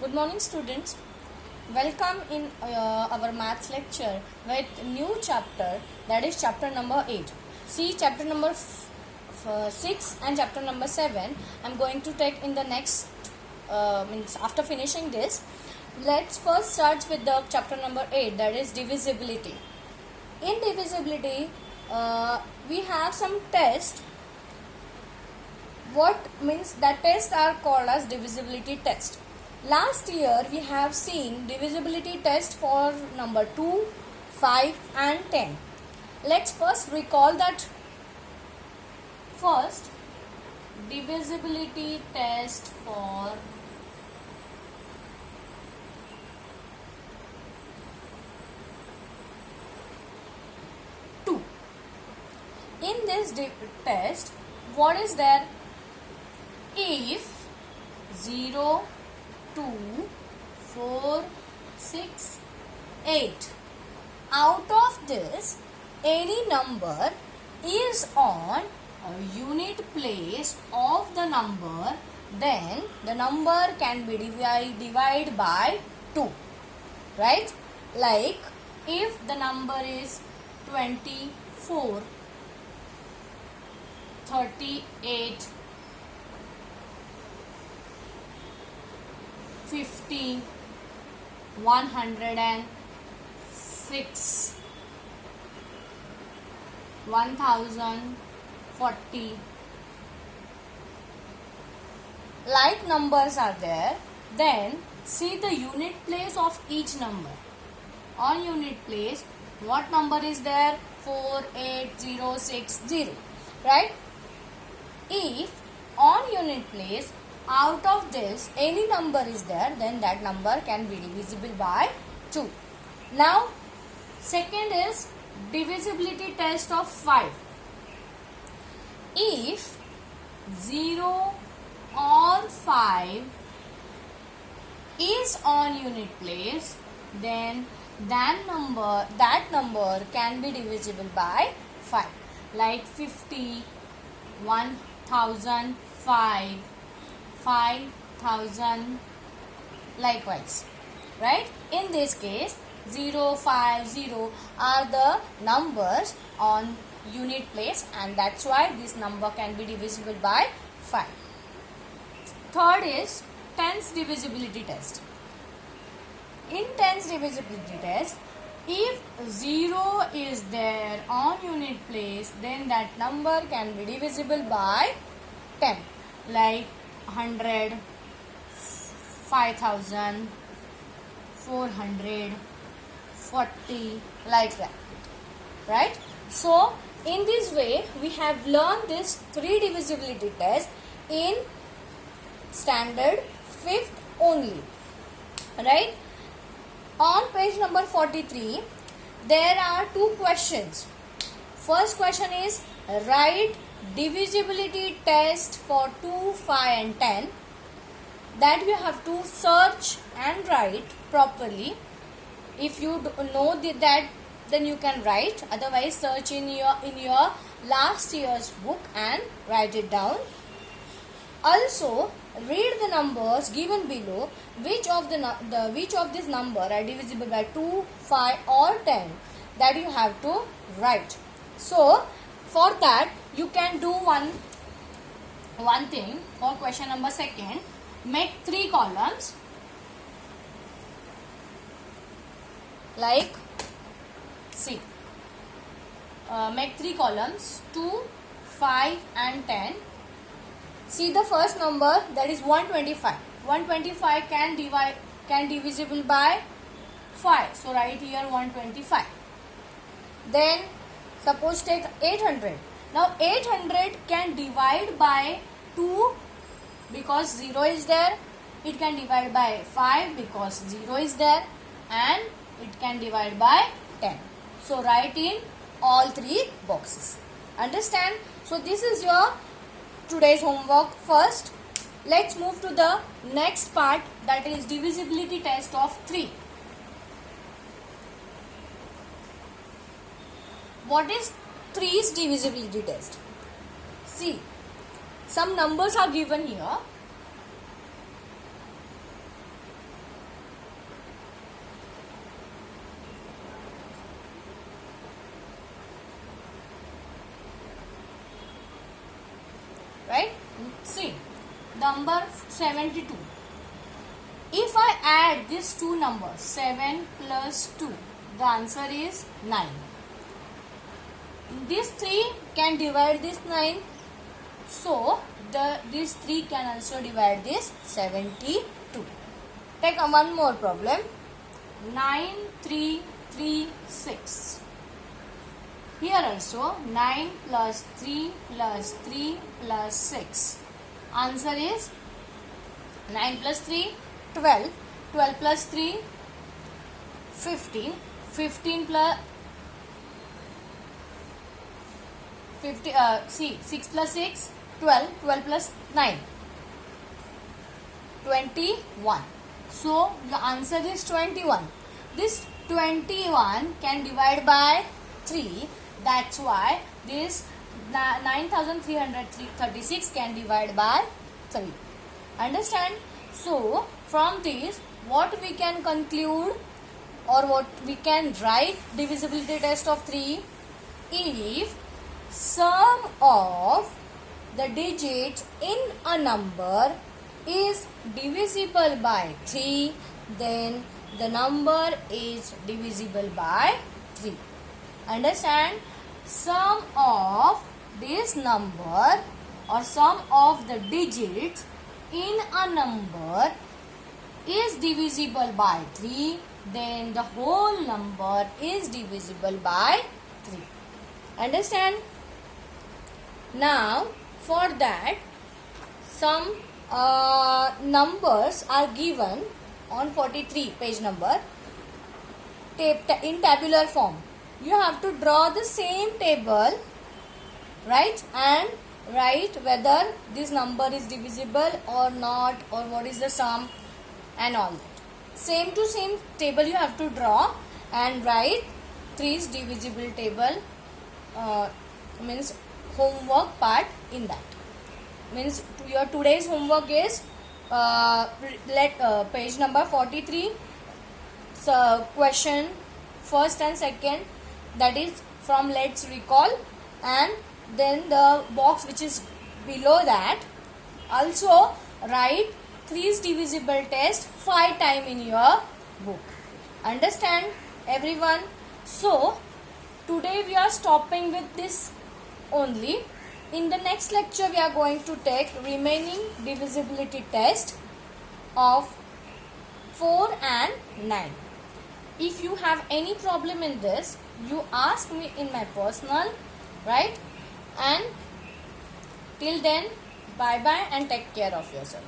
Good morning, students. Welcome in our maths lecture with new chapter, that is chapter number 8. See chapter number 6 and chapter number 7. I am going to take in the next means after finishing this. Let's first start with the chapter number 8, that is divisibility. In divisibility, we have some tests. What means that tests are called as divisibility test. Last year we have seen divisibility test for number 2, 5 and 10. Let's first recall that. First, divisibility test for two. In this test, what is there? If 0, 2, 4, 6, 8. Out of this, any number is on a unit place of the number, then the number can be divided by 2. Right? Like if the number is 24, 38, 50, 106, 1040, like numbers are there, then see the unit place of each number. On unit place, what number is there? 48060, right? If on unit place, out of this any number is there, then that number can be divisible by 2. Now second is divisibility test of 5. If 0 or 5 is on unit place, then that number can be divisible by 5. Like 50, 1005, 5000, likewise, right? In this case, 0, 5, 0 are the numbers on unit place, and that's why this number can be divisible by 5. Third is tens divisibility test. In tens divisibility test, if 0 is there on unit place, then that number can be divisible by 10, like 100, 5000, 400, 40, like that, right? So in this way we have learned this 3 divisibility test in standard 5th only, right? On page number 43 there are 2 questions. First question is write divisibility test for 2, 5 and 10. That you have to search and write properly. If you know that, then you can write. Otherwise, search in your last year's book and write it down. Also, read the numbers given below. Which of this number are divisible by 2, 5 or 10? That you have to write. So, for that you can do one thing. For question number 2, make 3 columns. Like, see, make 3 columns, 2, 5 and 10. See the first number, that is 125. 125 can divisible by 5. So write here 125. Then suppose take 800. Now 800 can divide by 2 because 0 is there. It can divide by 5 because 0 is there. And it can divide by 10. So write in all 3 boxes. Understand? So this is your today's homework. First, let's move to the next part, that is divisibility test of 3. What is 3's divisibility test? See, some numbers are given here. right? See, number 72. If I add these two numbers, 7 plus 2, the answer is 9. These 3 can divide this 9. So, these 3 can also divide this 72. Take one more problem. 9, 3, 3, 6. Here also 9 plus 3 plus 3 plus 6. Answer is 9 plus 3, 12. 12 plus 3, 15. 15 plus 6 plus 6, 12. 12 plus 9, 21. So the answer is 21. This 21 can divide by 3. That's why this 9336 can divide by 3. Understand? So from this, what we can conclude or what we can write divisibility test of 3? If sum of the digits in a number is divisible by 3, then the number is divisible by 3. Understand? Sum of this number or sum of the digits in a number is divisible by 3, then the whole number is divisible by 3. Understand? Now, for that, some numbers are given on 43 page number in tabular form. You have to draw the same table, right, and write whether this number is divisible or not, or what is the sum and all that. Same to same table you have to draw and write 3's divisible table, means homework part in that. Means your today's homework is page number 43, so question first and second, that is from let's recall, and then the box which is below that also write 3's divisible test 5 times in your book. Understand everyone? So today we are stopping with this only. In the next lecture we are going to take remaining divisibility test of 4 and 9. If you have any problem in this, you ask me in my personal, right? And till then, bye bye and take care of yourself.